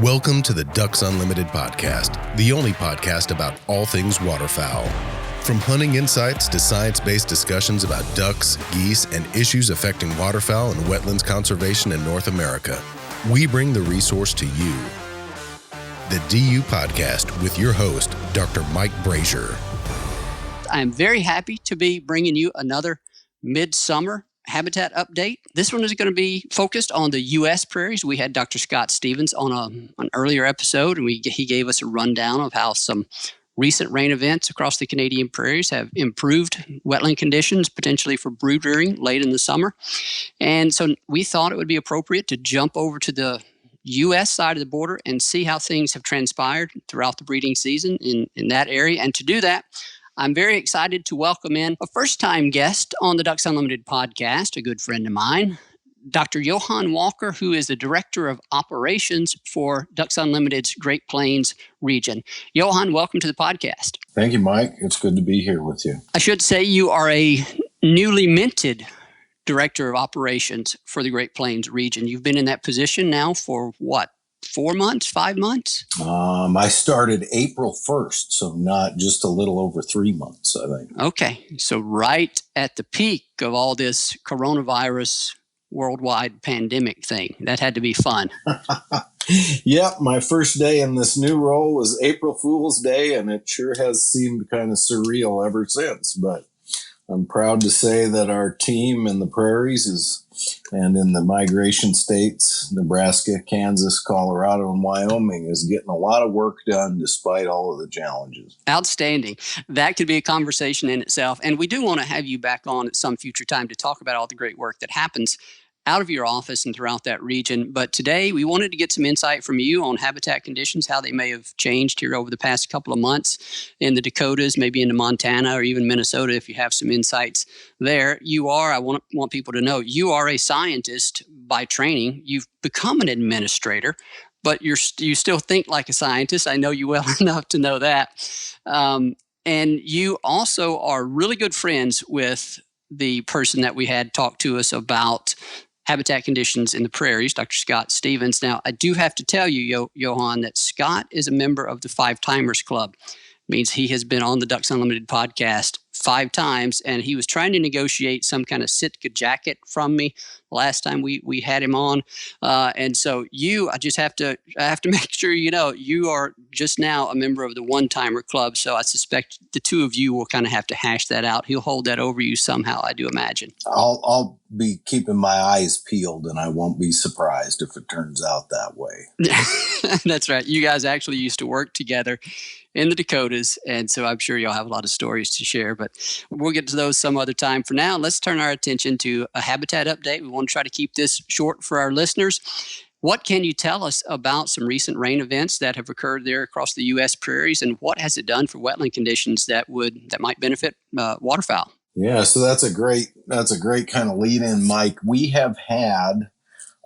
Welcome to the Ducks Unlimited podcast, the only podcast about all things waterfowl. From hunting insights to science-based discussions about ducks, geese, and issues affecting waterfowl and wetlands conservation in North America, we bring the resource to you. The DU Podcast with your host, Dr. Mike Brazier. I'm very happy to be bringing you another midsummer habitat update. This one is going to be focused on the U.S. prairies. We had Dr. Scott Stevens on an earlier episode, and he gave us a rundown of how some recent rain events across the Canadian prairies have improved wetland conditions, potentially for brood rearing late in the summer. And so we thought it would be appropriate to jump over to the U.S. side of the border and see how things have transpired throughout the breeding season in that area. And to do that, I'm very excited to welcome in a first-time guest on the Ducks Unlimited podcast, a good friend of mine, Dr. Johann Walker, who is the Director of Operations for Ducks Unlimited's Great Plains region. Johann, welcome to the podcast. Thank you, Mike. It's good to be here with you. I should say you are a newly minted Director of Operations for the Great Plains region. You've been in that position now for what? 4 months, 5 months? I started April 1st, so not just a little over 3 months, I think. Okay, so right at the peak of all this coronavirus worldwide pandemic thing. That had to be fun. Yep, my first day in this new role was April Fool's Day, and it sure has seemed kind of surreal ever since. But I'm proud to say that our team in the prairies and in the migration states, Nebraska, Kansas, Colorado, and Wyoming, is getting a lot of work done despite all of the challenges. Outstanding. That could be a conversation in itself. And we do want to have you back on at some future time to talk about all the great work that happens out of your office and throughout that region. But today we wanted to get some insight from you on habitat conditions, how they may have changed here over the past couple of months in the Dakotas, maybe into Montana or even Minnesota, if you have some insights there. I want people to know, you are a scientist by training. You've become an administrator, but you still think like a scientist. I know you well enough to know that. And you also are really good friends with the person that we had talk to us about habitat conditions in the prairies, Dr. Scott Stevens. Now, I do have to tell you, Johann, that Scott is a member of the Five Timers Club. It means he has been on the Ducks Unlimited podcast 5 times, and he was trying to negotiate some kind of Sitka jacket from me last time we had him on. And so I have to make sure you know you are just now a member of the One Timer Club. So I suspect the two of you will kind of have to hash that out. He'll hold that over you somehow, I do imagine. I'll be keeping my eyes peeled, and I won't be surprised if it turns out that way. That's right. You guys actually used to work together in the Dakotas, and so I'm sure you'll have a lot of stories to share, but we'll get to those some other time. For now, let's turn our attention to a habitat update. We want to try to keep this short for our listeners. What can you tell us about some recent rain events that have occurred there across the U.S. prairies, and what has it done for wetland conditions that might benefit waterfowl? Yeah, so that's a great kind of lead in, Mike. We have had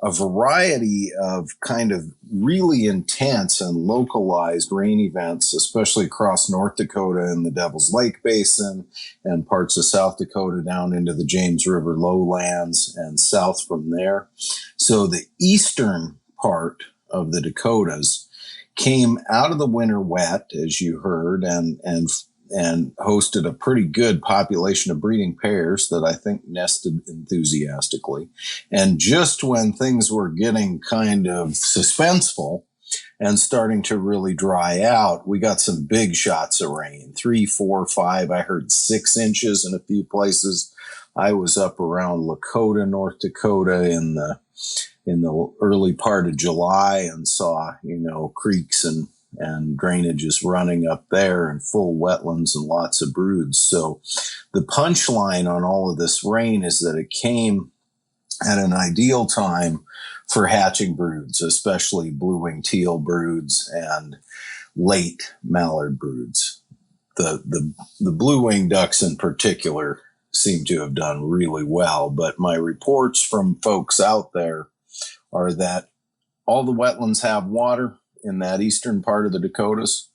a variety of kind of really intense and localized rain events, especially across North Dakota and the Devil's Lake Basin and parts of South Dakota down into the James River lowlands and south from there. So the eastern part of the Dakotas came out of the winter wet, as you heard, and hosted a pretty good population of breeding pairs that I think nested enthusiastically. And just when things were getting kind of suspenseful and starting to really dry out, we got some big shots of rain, 3, 4, 5. I heard 6 inches in a few places. I was up around Lakota, North Dakota in the early part of July and saw, creeks and drainages running up there and full wetlands and lots of broods. So the punchline on all of this rain is that it came at an ideal time for hatching broods, especially blue-winged teal broods and late mallard broods. The blue-winged ducks in particular seem to have done really well, but my reports from folks out there are that all the wetlands have water in that eastern part of the Dakotas,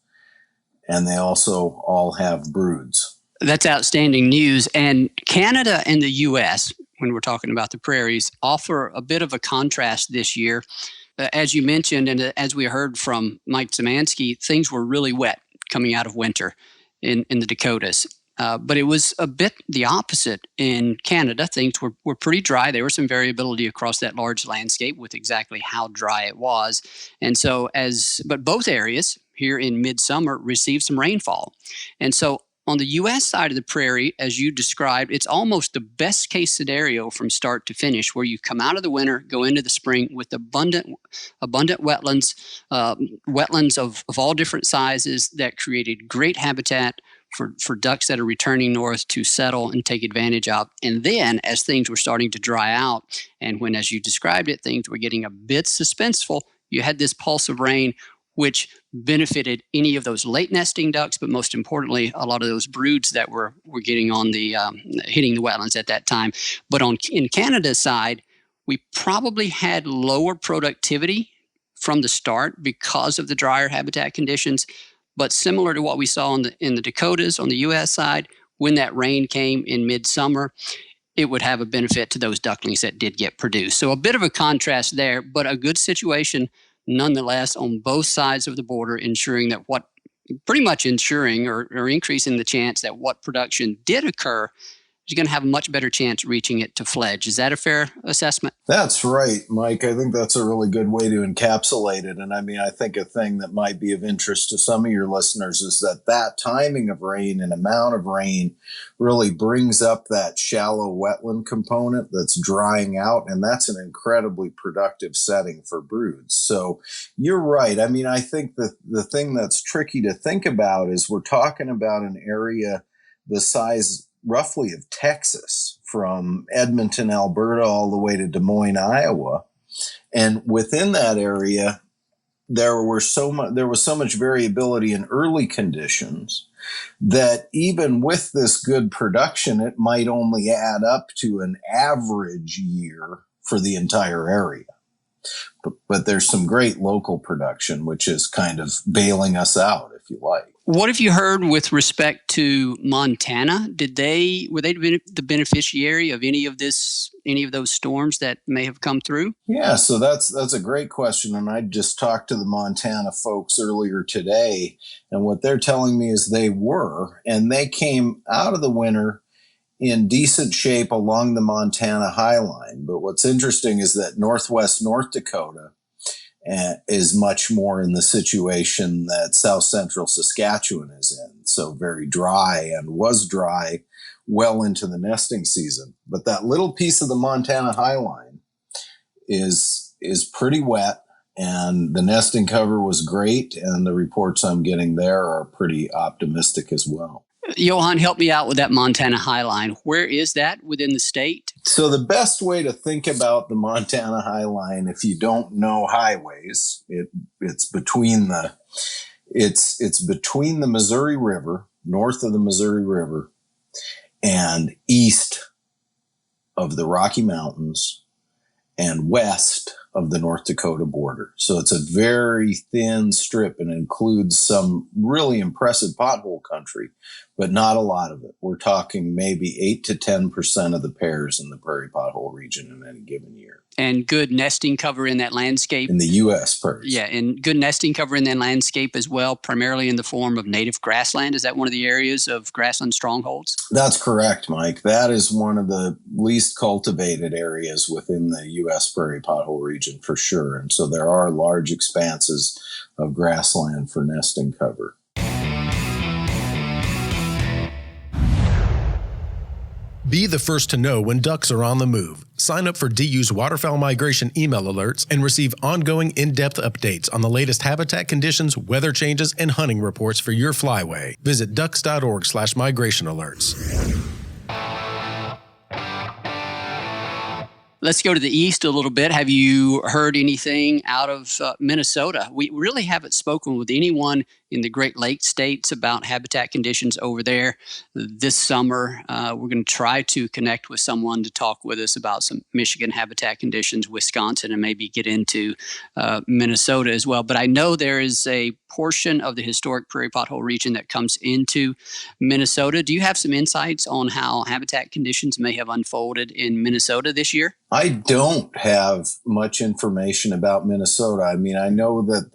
and they also all have broods. That's outstanding news. And Canada and the U.S., when we're talking about the prairies, offer a bit of a contrast this year as you mentioned, and as we heard from Mike Zemansky, things were really wet coming out of winter in the Dakotas. But it was a bit the opposite in Canada. Things were pretty dry. There was some variability across that large landscape with exactly how dry it was. And so but both areas here in midsummer received some rainfall. And so on the U.S. side of the prairie, as you described, it's almost the best case scenario from start to finish, where you come out of the winter, go into the spring with abundant wetlands, wetlands of all different sizes that created great habitat for ducks that are returning north to settle and take advantage of. And then as things were starting to dry out, and when, as you described it, things were getting a bit suspenseful, you had this pulse of rain, which benefited any of those late nesting ducks, but most importantly, a lot of those broods that were getting on the hitting the wetlands at that time. But in Canada's side, we probably had lower productivity from the start because of the drier habitat conditions. But similar to what we saw in the Dakotas on the U.S. side, when that rain came in midsummer, it would have a benefit to those ducklings that did get produced. So a bit of a contrast there, but a good situation nonetheless on both sides of the border, ensuring that pretty much ensuring or increasing the chance that what production did occur is going to have a much better chance reaching it to fledge. Is that a fair assessment? That's right, Mike. I think that's a really good way to encapsulate it. And I mean, I think a thing that might be of interest to some of your listeners is that timing of rain and amount of rain really brings up that shallow wetland component that's drying out. And that's an incredibly productive setting for broods. So you're right. I mean, I think the thing that's tricky to think about is we're talking about an area the size roughly of Texas, from Edmonton, Alberta, all the way to Des Moines, Iowa. And within that area, there was so much variability in early conditions that even with this good production, it might only add up to an average year for the entire area. But there's some great local production, which is kind of bailing us out, if you like. What have you heard with respect to Montana? Were they the beneficiary of any of those storms that may have come through? Yeah, so that's a great question. And I just talked to the Montana folks earlier today, and what they're telling me is and they came out of the winter in decent shape along the Montana Highline. But what's interesting is that northwest North Dakota is much more in the situation that south central Saskatchewan is in. So very dry, and was dry well into the nesting season. But that little piece of the Montana Highline is pretty wet, and the nesting cover was great, and the reports I'm getting there are pretty optimistic as well. Johann, help me out with that Montana Highline. Where is that within the state? So the best way to think about the Montana Highline, if you don't know highways, it's between the Missouri River, north of the Missouri River, and east of the Rocky Mountains, and west of the North Dakota border. So it's a very thin strip and includes some really impressive pothole country, but not a lot of it. We're talking maybe 8 to 10% of the pairs in the prairie pothole region in any given year. And good nesting cover in that landscape. In the U.S. prairies. Yeah, and good nesting cover in that landscape as well, primarily in the form of native grassland. Is that one of the areas of grassland strongholds? That's correct, Mike. That is one of the least cultivated areas within the U.S. prairie pothole region for sure. And so there are large expanses of grassland for nesting cover. Be the first to know when ducks are on the move. Sign up for DU's waterfowl migration email alerts and receive ongoing in-depth updates on the latest habitat conditions, weather changes, and hunting reports for your flyway. Visit ducks.org/migration alerts. Let's go to the east a little bit. Have you heard anything out of Minnesota? We really haven't spoken with anyone in the Great Lakes states about habitat conditions over there. This summer, we're going to try to connect with someone to talk with us about some Michigan habitat conditions, Wisconsin, and maybe get into Minnesota as well. But I know there is a portion of the historic prairie pothole region that comes into Minnesota. Do you have some insights on how habitat conditions may have unfolded in Minnesota this year? I don't have much information about Minnesota. I mean, I know that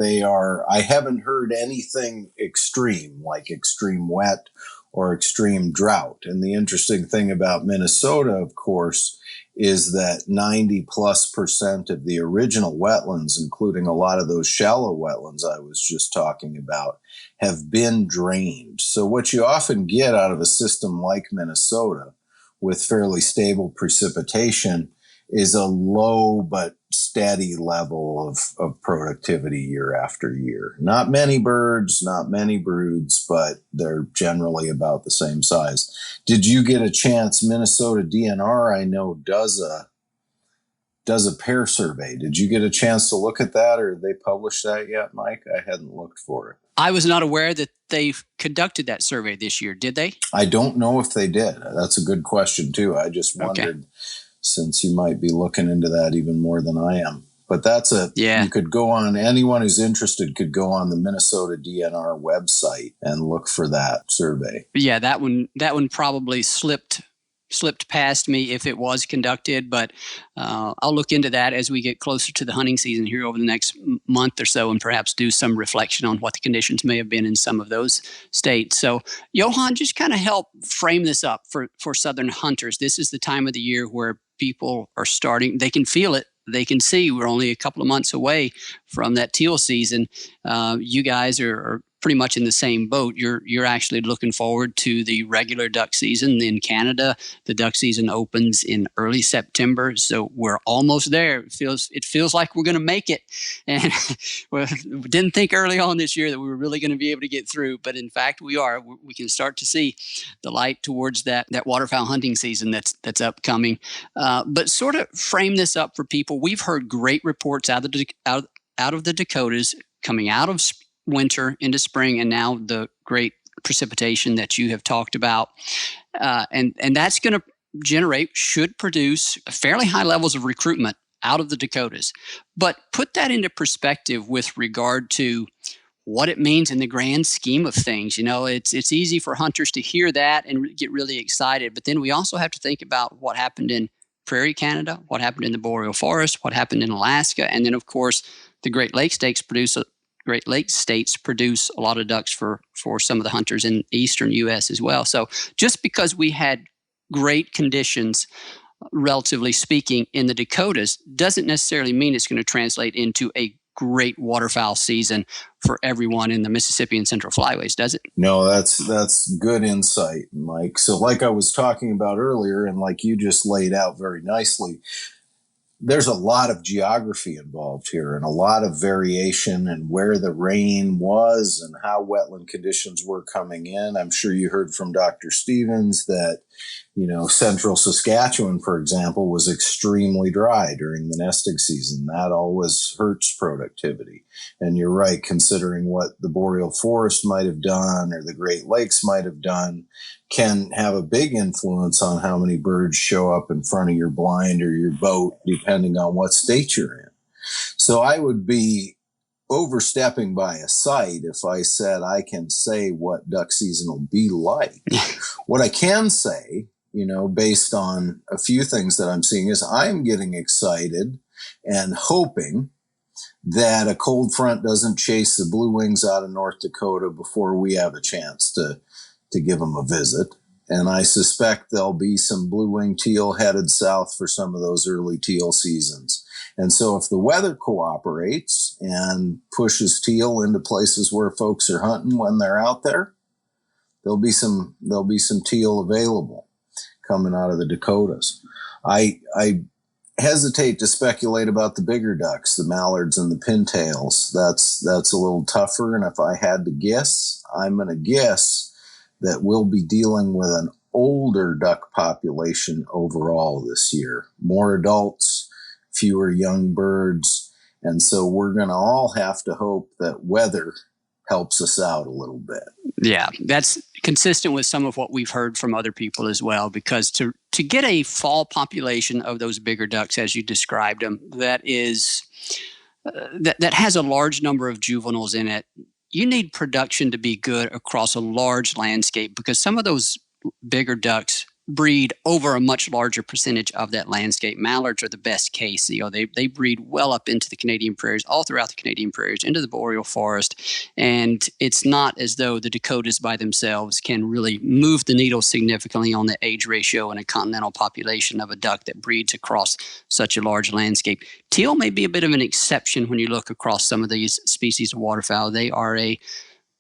I haven't heard anything extreme, like extreme wet or extreme drought. And the interesting thing about Minnesota, of course, is that 90+% of the original wetlands, including a lot of those shallow wetlands I was just talking about, have been drained. So what you often get out of a system like Minnesota with fairly stable precipitation is a low but steady level of productivity year after year. Not many birds, not many broods, but they're generally about the same size. Did you get a chance? Minnesota DNR, I know, does a pair survey. Did you get a chance to look at that, or did they publish that yet, Mike? I hadn't looked for it. I was not aware that they conducted that survey this year. Did they? I don't know if they did. That's a good question, too. I just wondered, since you might be looking into that even more than I am. But you could go on, anyone who's interested could go on the Minnesota DNR website and look for that survey. Yeah, that one probably slipped past me if it was conducted, but I'll look into that as we get closer to the hunting season here over the next month or so, and perhaps do some reflection on what the conditions may have been in some of those states. So, Johann, just kind of help frame this up for Southern hunters. This is the time of the year where people are starting, they can feel it. They can see we're only a couple of months away from that teal season. You guys are pretty much in the same boat. You're actually looking forward to the regular duck season in Canada. The duck season opens in early September, so we're almost there. It feels like we're going to make it, and we didn't think early on this year that we were really going to be able to get through, but in fact we are. We can start to see the light towards that waterfowl hunting season that's upcoming. But sort of frame this up for people. We've heard great reports out of the Dakotas coming out of winter into spring, and now the great precipitation that you have talked about. And that's going to should produce fairly high levels of recruitment out of the Dakotas. But put that into perspective with regard to what it means in the grand scheme of things. You know, it's easy for hunters to hear that and get really excited, but then we also have to think about what happened in Prairie Canada, what happened in the boreal forest, what happened in Alaska, and then of course the Great Lakes states produce a lot of ducks for some of the hunters in the eastern U.S. as well. So just because we had great conditions, relatively speaking, in the Dakotas doesn't necessarily mean it's going to translate into a great waterfowl season for everyone in the Mississippi and Central Flyways, does it? No, that's good insight, Mike. So like I was talking about earlier, and like you just laid out very nicely, there's a lot of geography involved here and a lot of variation in where the rain was and how wetland conditions were coming in. I'm sure you heard from Dr. Stevens that, central Saskatchewan, for example, was extremely dry during the nesting season. That always hurts productivity. And you're right, considering what the boreal forest might have done or the Great Lakes might have done, can have a big influence on how many birds show up in front of your blind or your boat, depending on what state you're in. So I would be overstepping by a site if I said I can say what duck season will be like. What I can say, based on a few things that I'm seeing, is I'm getting excited and hoping that a cold front doesn't chase the blue wings out of North Dakota before we have a chance to give them a visit. And I suspect there'll be some blue-winged teal headed south for some of those early teal seasons. And so if the weather cooperates and pushes teal into places where folks are hunting when they're out there, there'll be some teal available coming out of the Dakotas. I hesitate to speculate about the bigger ducks, the mallards and the pintails. That's a little tougher. And if I had to guess, I'm going to guess that we'll be dealing with an older duck population overall this year. More adults, fewer young birds. And so we're going to all have to hope that weather helps us out a little bit. Yeah, that's consistent with some of what we've heard from other people as well, because to get a fall population of those bigger ducks, as you described them, that is that has a large number of juveniles in it, you need production to be good across a large landscape, because some of those bigger ducks breed over a much larger percentage of that landscape. Mallards are the best case. They breed well up into the Canadian prairies, all throughout the Canadian prairies, into the boreal forest. And it's not as though the Dakotas by themselves can really move the needle significantly on the age ratio in a continental population of a duck that breeds across such a large landscape. Teal may be a bit of an exception when you look across some of these species of waterfowl. They are a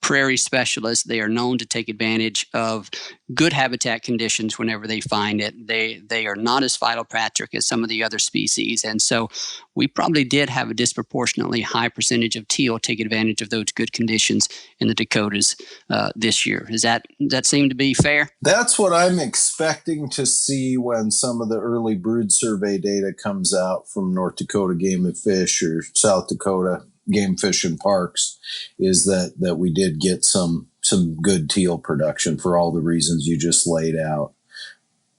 prairie specialists. They are known to take advantage of good habitat conditions whenever they find it. They are not as phytopatric as some of the other species. And so we probably did have a disproportionately high percentage of teal take advantage of those good conditions in the Dakotas this year. Does that seem to be fair? That's what I'm expecting to see when some of the early brood survey data comes out from North Dakota Game and Fish or South Dakota Game Fish and Parks, is that we did get some good teal production for all the reasons you just laid out.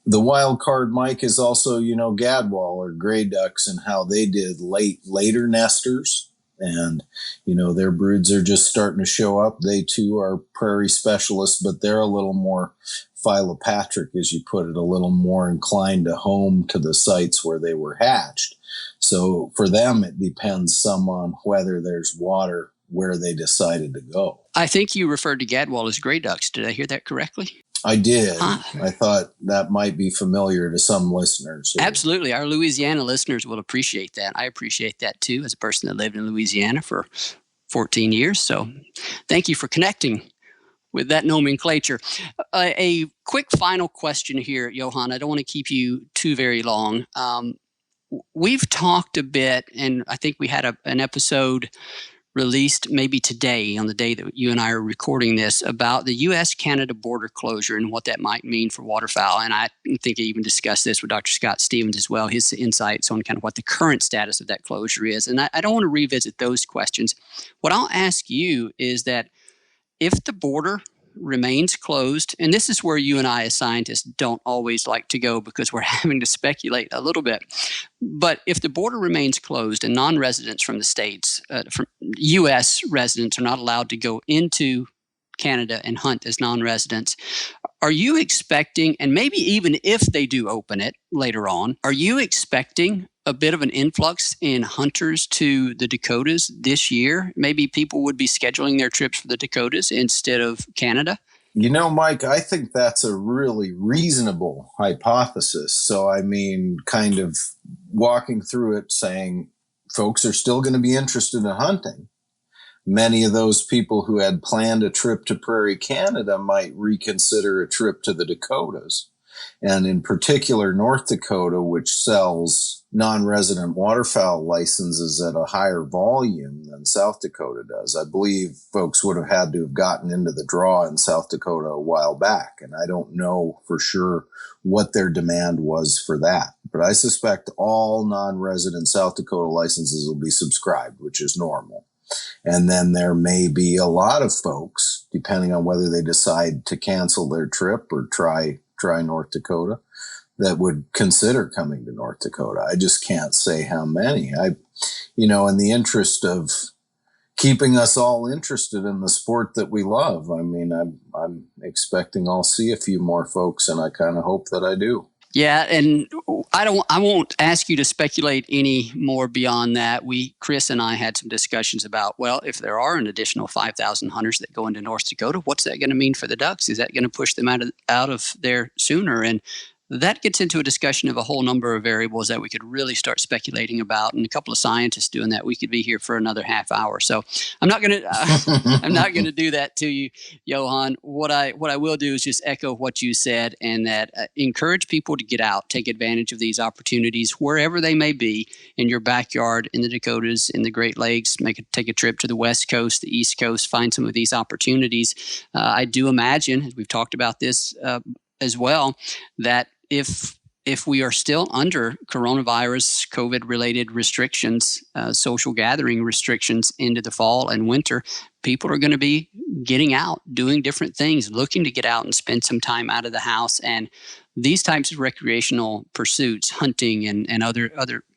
The wild card, Mike, is also, gadwall or gray ducks and how they did later nesters. And, their broods are just starting to show up. They too are prairie specialists, but they're a little more phylopatric, as you put it, a little more inclined to home to the sites where they were hatched. So for them, it depends some on whether there's water where they decided to go. I think you referred to gadwall as gray ducks. Did I hear that correctly? I did. I thought that might be familiar to some listeners. Absolutely. Our Louisiana listeners will appreciate that. I appreciate that too, as a person that lived in Louisiana for 14 years. So thank you for connecting with that nomenclature. A quick final question here, Johann. I don't want to keep you too very long. We've talked a bit, and I think we had an episode released maybe today, on the day that you and I are recording this, about the U.S.-Canada border closure and what that might mean for waterfowl. And I think I even discussed this with Dr. Scott Stevens as well, his insights on kind of what the current status of that closure is. And I don't want to revisit those questions. What I'll ask you is that if the border remains closed, and this is where you and I as scientists don't always like to go because we're having to speculate a little bit, but if the border remains closed and non-residents from the states, from U.S. residents are not allowed to go into Canada and hunt as non-residents, are you expecting, and maybe even if they do open it later on, are you expecting a bit of an influx in hunters to the Dakotas this year? Maybe people would be scheduling their trips for the Dakotas instead of Canada? Mike, I think that's a really reasonable hypothesis. So, kind of walking through it saying folks are still going to be interested in hunting. Many of those people who had planned a trip to Prairie Canada might reconsider a trip to the Dakotas. And in particular, North Dakota, which sells non-resident waterfowl licenses at a higher volume than South Dakota does. I believe folks would have had to have gotten into the draw in South Dakota a while back, and I don't know for sure what their demand was for that. But I suspect all non-resident South Dakota licenses will be subscribed, which is normal. And then there may be a lot of folks, depending on whether they decide to cancel their trip or try North Dakota, that would consider coming to North Dakota. I just can't say how many. In the interest of keeping us all interested in the sport that we love, I'm expecting I'll see a few more folks, and I kind of hope that I do. Yeah, and I won't ask you to speculate any more beyond that. Chris and I had some discussions about, well, if there are an additional 5,000 hunters that go into North Dakota, what's that going to mean for the ducks? Is that going to push them out of there sooner? And that gets into a discussion of a whole number of variables that we could really start speculating about. And a couple of scientists doing that, we could be here for another half hour. So I'm not going to do that to you, Johann. What I will do is just echo what you said, and that encourage people to get out, take advantage of these opportunities wherever they may be, in your backyard, in the Dakotas, in the Great Lakes. Take a trip to the West Coast, the East Coast, find some of these opportunities. I do imagine, as we've talked about this as well, that if we are still under coronavirus, COVID-related restrictions, social gathering restrictions into the fall and winter, people are going to be getting out, doing different things, looking to get out and spend some time out of the house. And these types of recreational pursuits, hunting and other,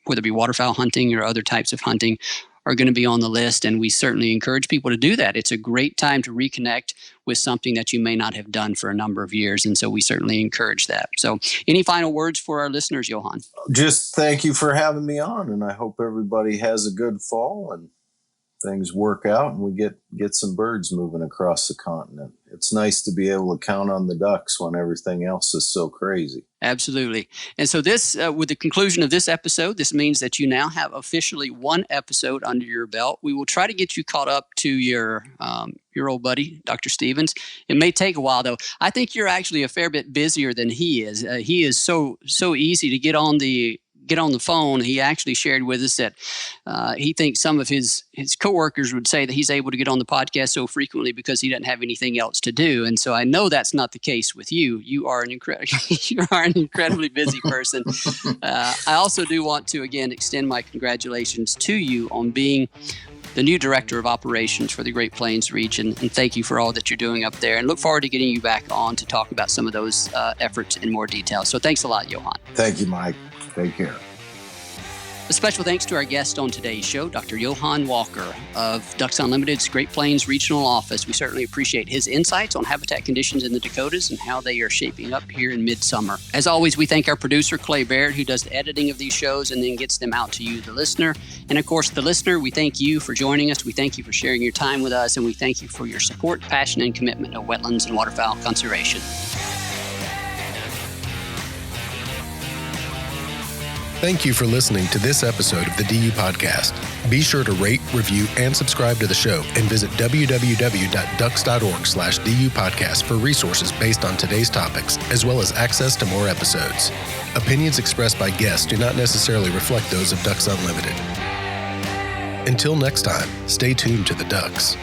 whether it be waterfowl hunting or other types of hunting, are going to be on the list. And we certainly encourage people to do that. It's a great time to reconnect with something that you may not have done for a number of years. And so we certainly encourage that. So any final words for our listeners, Johann? Just thank you for having me on. And I hope everybody has a good fall and things work out and we get some birds moving across the continent. It's nice to be able to count on the ducks when everything else is so crazy. Absolutely. And so this, with the conclusion of this episode, this means that you now have officially one episode under your belt. We will try to get you caught up to your old buddy, Dr. Stevens. It may take a while, though. I think you're actually a fair bit busier than he is. He is so easy to get on the phone. He actually shared with us that he thinks some of his coworkers would say that he's able to get on the podcast so frequently because he doesn't have anything else to do. And so I know that's not the case with you. You are an incredibly busy person. I also do want to, again, extend my congratulations to you on being the new Director of Operations for the Great Plains region. And thank you for all that you're doing up there, and look forward to getting you back on to talk about some of those efforts in more detail. So thanks a lot, Johann. Thank you, Mike. Take care. A special thanks to our guest on today's show, Dr. Johann Walker of Ducks Unlimited's Great Plains Regional Office. We certainly appreciate his insights on habitat conditions in the Dakotas and how they are shaping up here in midsummer. As always, we thank our producer, Clay Baird, who does the editing of these shows and then gets them out to you, the listener. And of course, the listener, we thank you for joining us. We thank you for sharing your time with us, and we thank you for your support, passion, and commitment to wetlands and waterfowl conservation. Thank you for listening to this episode of the DU Podcast. Be sure to rate, review, and subscribe to the show, and visit www.ducks.org/DU Podcast for resources based on today's topics, as well as access to more episodes. Opinions expressed by guests do not necessarily reflect those of Ducks Unlimited. Until next time, stay tuned to the Ducks.